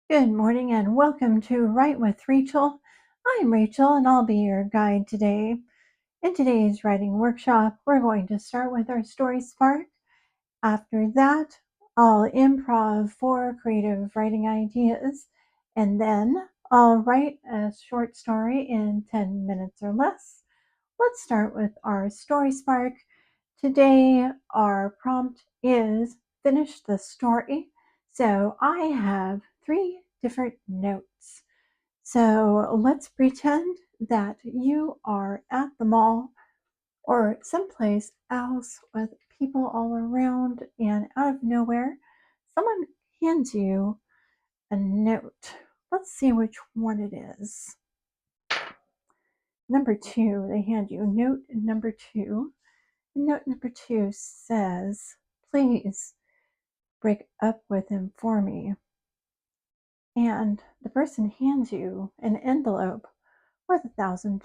Good morning and welcome to Write with Rachel. I'm Rachel and I'll be your guide today. In today's writing workshop, we're going to start with our story spark. After that, I'll improv 4 creative writing ideas, and then I'll write a short story in 10 minutes or less. Let's start with our story spark. Today, our prompt is finish the story. So I have 3 different notes. So let's pretend that you are at the mall or someplace else with people all around, and out of nowhere, someone hands you a note. Let's see which one it is. Number 2, they hand you note number 2. Note number 2 says, please break up with him for me. And the person hands you an envelope worth $1,000.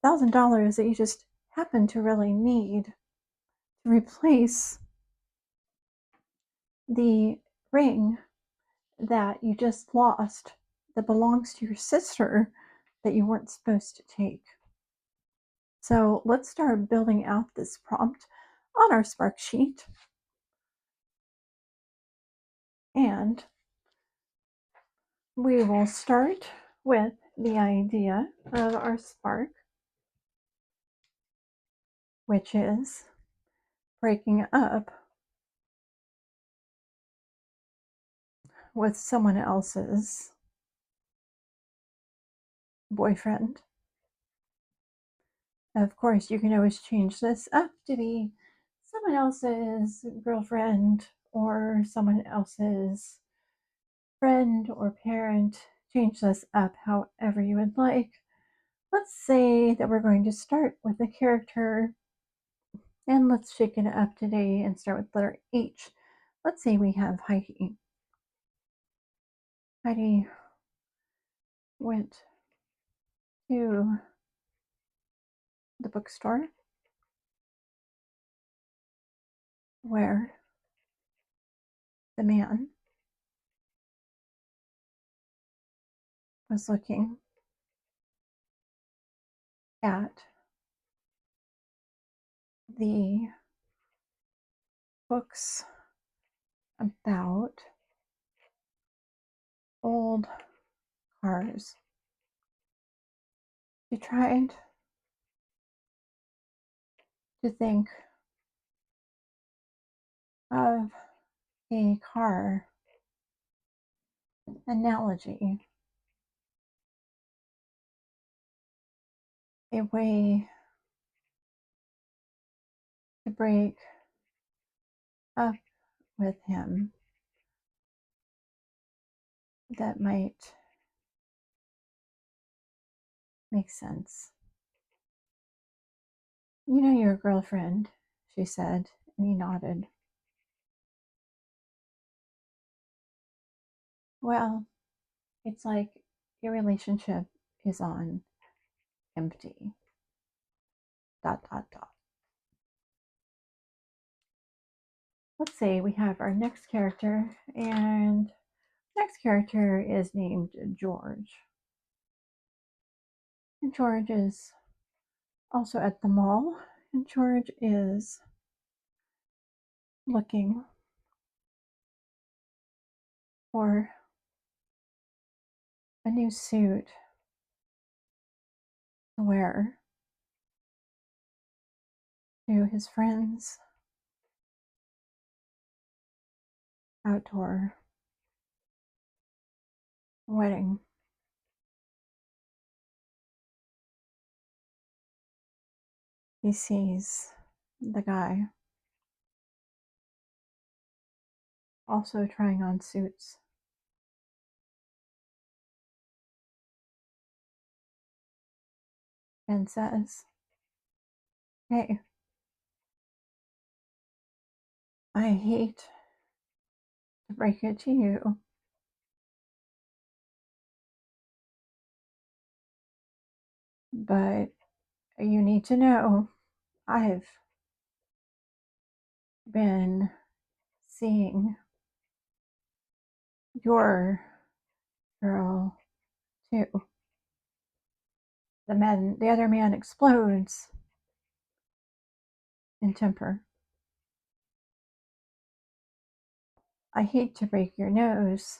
$1,000 that you just happen to really need to replace the ring that you just lost that belongs to your sister that you weren't supposed to take. So let's start building out this prompt on our Spark sheet. And we will start with the idea of our spark, which is breaking up with someone else's boyfriend. Of course, you can always change this up to be someone else's girlfriend or someone else's friend or parent. Change this up however you would like. Let's say that we're going to start with a character, and let's shake it up today and start with letter H. Let's say we have Heidi. Heidi went to the bookstore where the man was looking at the books about old cars. She tried to think of a car analogy, a way to break up with him that might make sense. You know your girlfriend, she said, and he nodded. Well, it's like your relationship is on empty. ... Let's say we have our next character, and next character is named George. And George is also at the mall, and George is looking for a new suit to wear to his friend's outdoor wedding. He sees the guy also trying on suits and says, "Hey, I hate to break it to you, but you need to know I've been seeing Your girl, too. The other man explodes in temper. I hate to break your nose,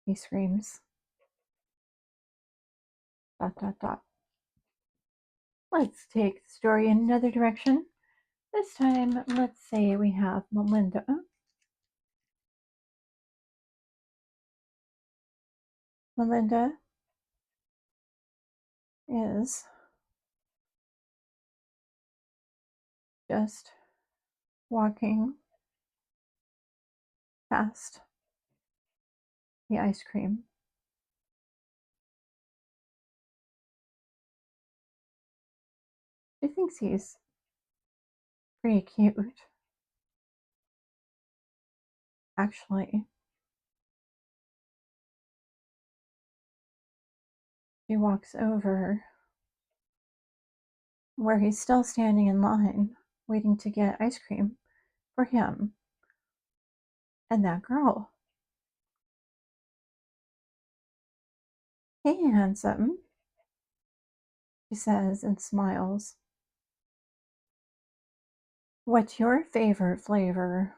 he screams. Dot, dot, dot. Let's take the story in another direction. This time, let's say we have Melinda. Melinda is just walking past the ice cream. She thinks he's pretty cute, actually. She walks over where he's still standing in line, waiting to get ice cream for him and that girl. Hey, handsome, she says and smiles. What's your favorite flavor?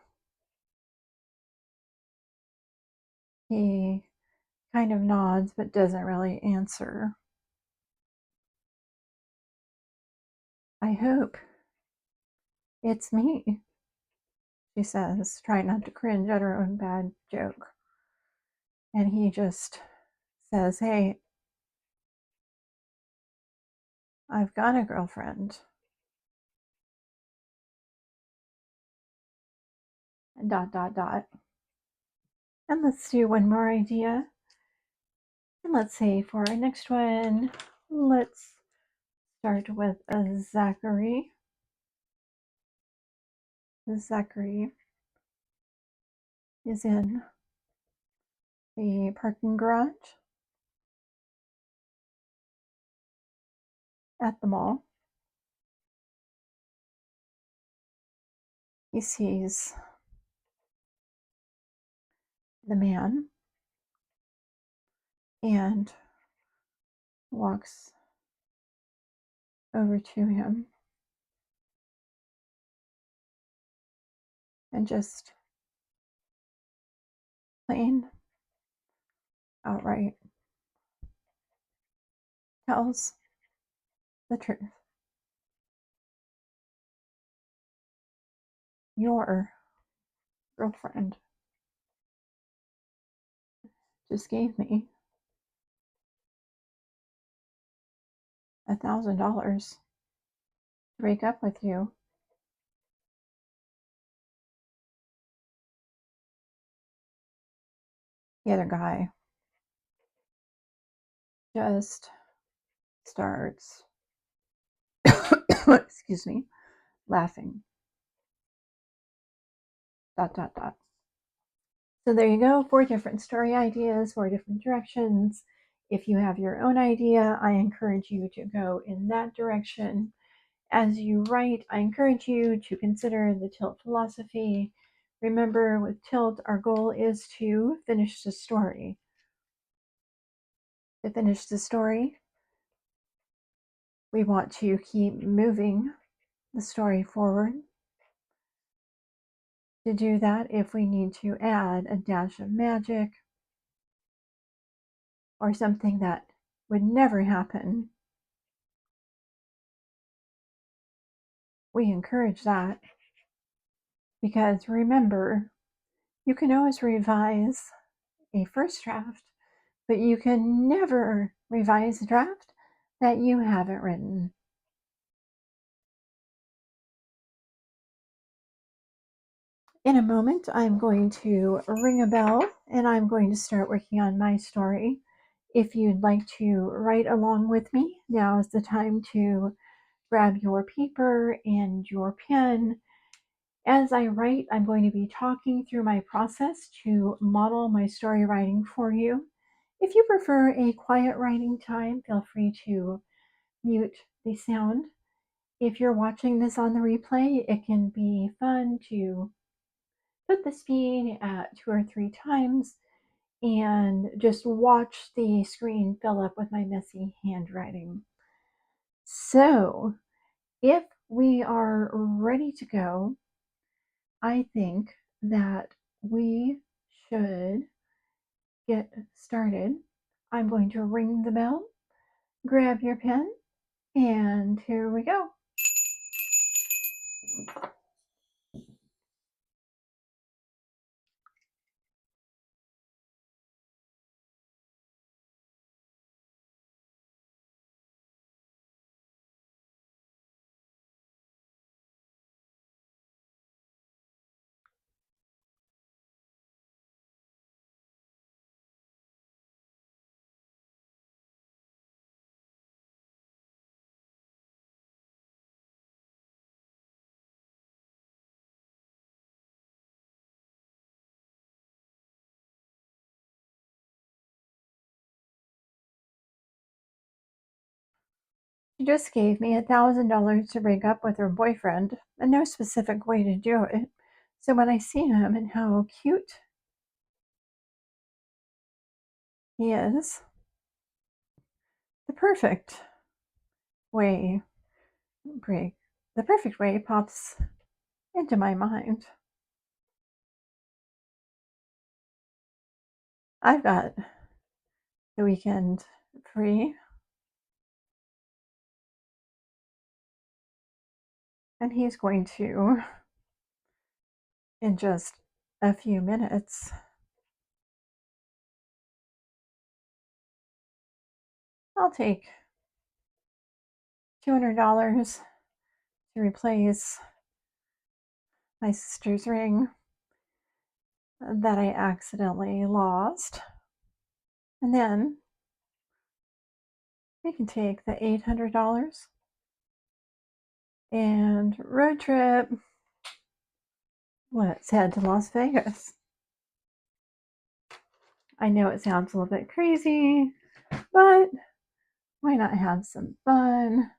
He kind of nods but doesn't really answer. I hope it's me, she says, trying not to cringe at her own bad joke. And he just says, Hey, I've got a girlfriend. And dot, dot, dot. And let's do one more idea. And let's say for our next one, let's start with a Zachary. Zachary is in the parking garage at the mall. He sees the man and walks over to him and just plain outright tells the truth. Your girlfriend just gave me $1,000 to break up with you. The other guy just starts, excuse me, laughing. Dot, dot, dot. So there you go, 4 different story ideas, 4 different directions. If you have your own idea, I encourage you to go in that direction. As you write, I encourage you to consider the tilt philosophy. Remember, with tilt, our goal is to finish the story. To finish the story, we want to keep moving the story forward. To do that, if we need to add a dash of magic or something that would never happen, we encourage that. Because remember, you can always revise a first draft, but you can never revise a draft that you haven't written. In a moment, I'm going to ring a bell and I'm going to start working on my story. If you'd like to write along with me, now is the time to grab your paper and your pen. As I write, I'm going to be talking through my process to model my story writing for you. If you prefer a quiet writing time, feel free to mute the sound. If you're watching this on the replay, it can be fun to put the speed at 2 or 3 times and just watch the screen fill up with my messy handwriting. So, if we are ready to go, I think that we should get started. I'm going to ring the bell, grab your pen, and here we go. She just gave me $1,000 to break up with her boyfriend, and no specific way to do it. So when I see him and how cute he is, the perfect way break, the perfect way pops into my mind. I've got the weekend free, and he's going to, in just a few minutes, I'll take $200 to replace my sister's ring that I accidentally lost. And then we can take the $800 and road trip. Let's head to Las Vegas. I know it sounds a little bit crazy, but why not have some fun?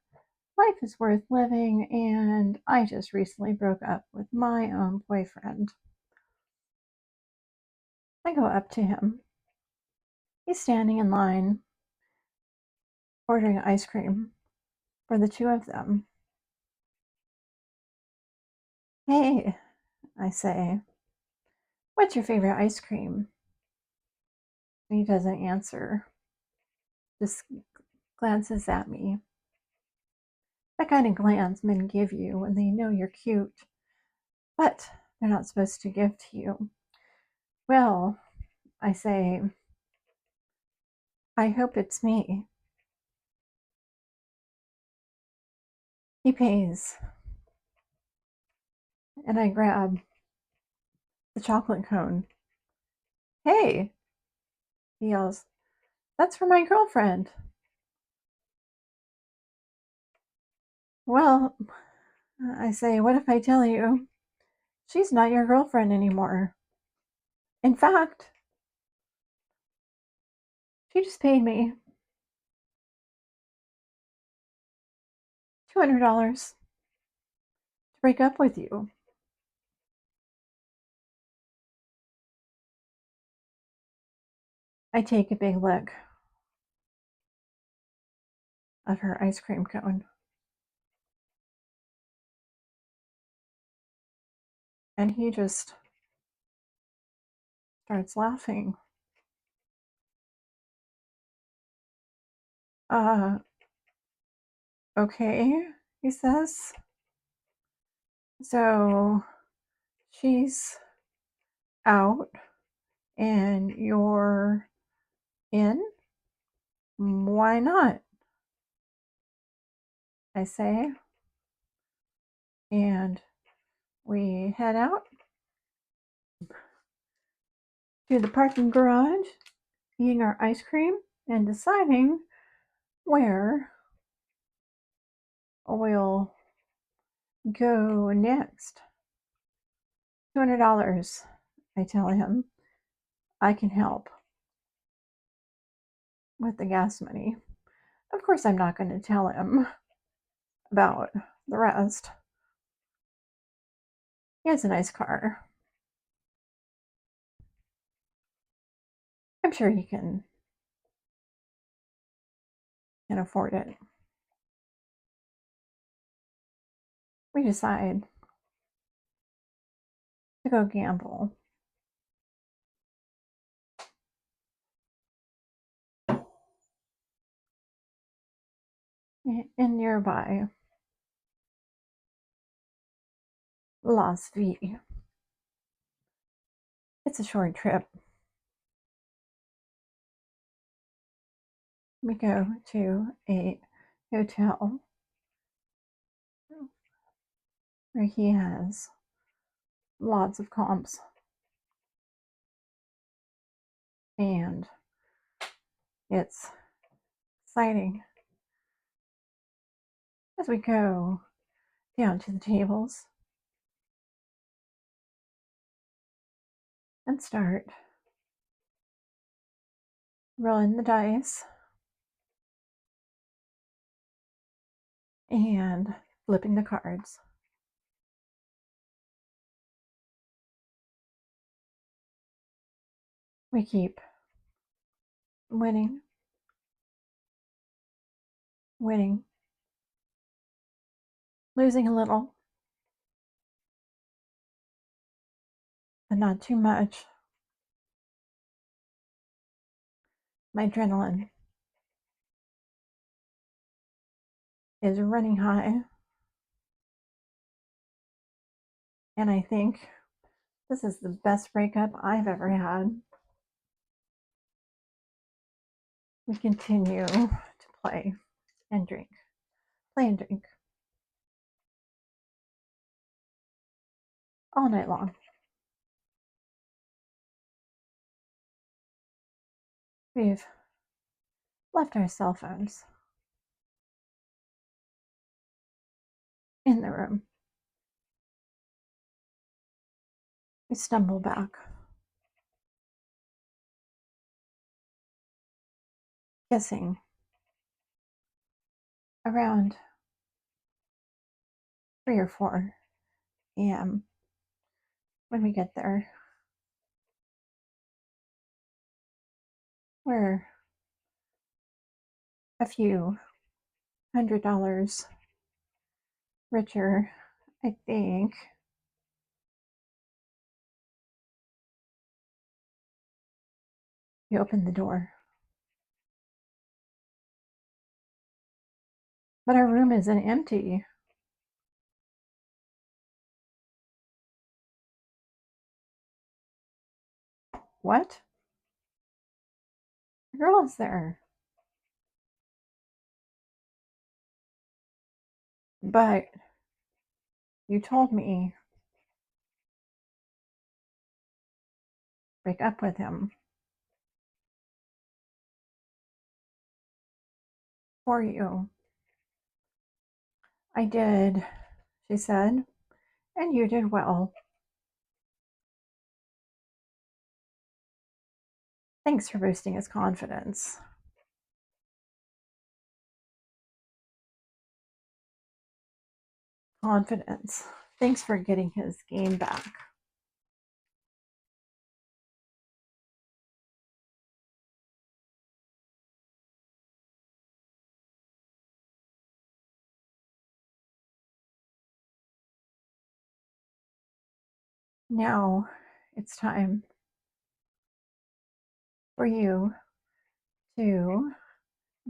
Life is worth living, and I just recently broke up with my own boyfriend. I go up to him. He's standing in line, ordering ice cream for the two of them. Hey, I say, what's your favorite ice cream? He doesn't answer, just glances at me. That kind of glance men give you when they know you're cute, but they're not supposed to give to you. Well, I say, I hope it's me. He pays, and I grab the chocolate cone. Hey, he yells, that's for my girlfriend. Well, I say, what if I tell you she's not your girlfriend anymore? In fact, she just paid me $200 to break up with you. I take a big lick of her ice cream cone, and he just starts laughing. Uh, okay, he says. So she's out and you're in? Why not? I say. And we head out to the parking garage, eating our ice cream and deciding where we'll go next. $200, I tell him. I can help with the gas money. Of course, I'm not going to tell him about the rest. He has a nice car. I'm sure he can afford it. We decide to go gamble in nearby Las Vegas. It's a short trip. We go to a hotel where he has lots of comps, and it's exciting as we go down to the tables and start rolling the dice and flipping the cards. We keep winning, winning, losing a little, but not too much. My adrenaline is running high, and I think this is the best breakup I've ever had. We continue to play and drink, play and drink all night long. We've left our cell phones in the room. We stumble back, guessing around 3 or 4 a.m. when we get there. We're a few $100 richer, I think. We open the door, but our room isn't empty. What? The girl is there. But you told me break up with him for you. I did, she said, and you did well. Thanks for boosting his confidence. Confidence. Thanks for getting his game back. Now it's time for you to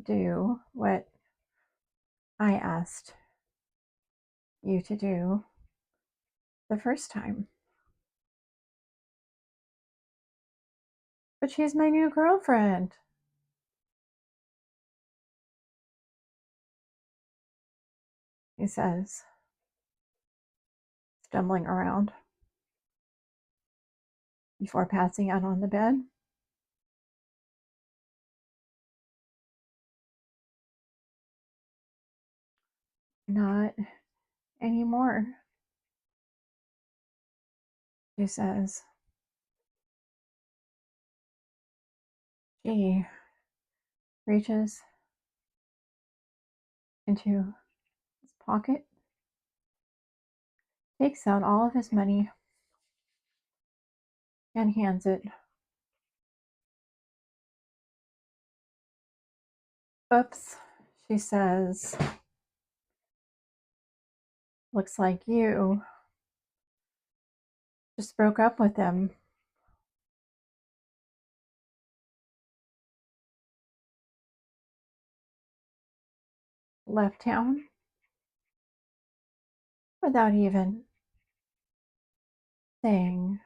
do what I asked you to do the first time. But she's my new girlfriend, he says, stumbling around before passing out on the bed. Not anymore, she says. She reaches into his pocket, takes out all of his money, and hands it Oops, she says, looks like you just broke up with him. Left town without even saying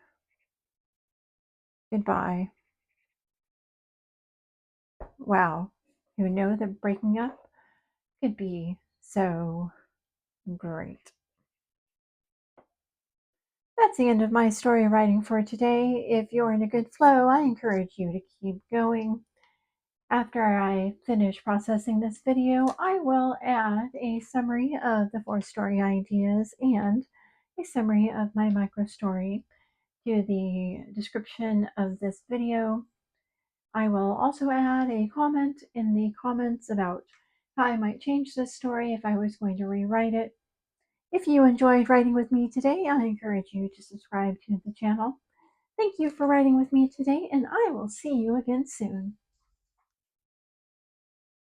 goodbye. Wow, who knew that breaking up could be so great. That's the end of my story writing for today. If you're in a good flow, I encourage you to keep going. After I finish processing this video, I will add a summary of the 4 story ideas and a summary of my micro story to the description of this video. I will also add a comment in the comments about how I might change this story if I was going to rewrite it. If you enjoyed writing with me today, I encourage you to subscribe to the channel. Thank you for writing with me today, and I will see you again soon.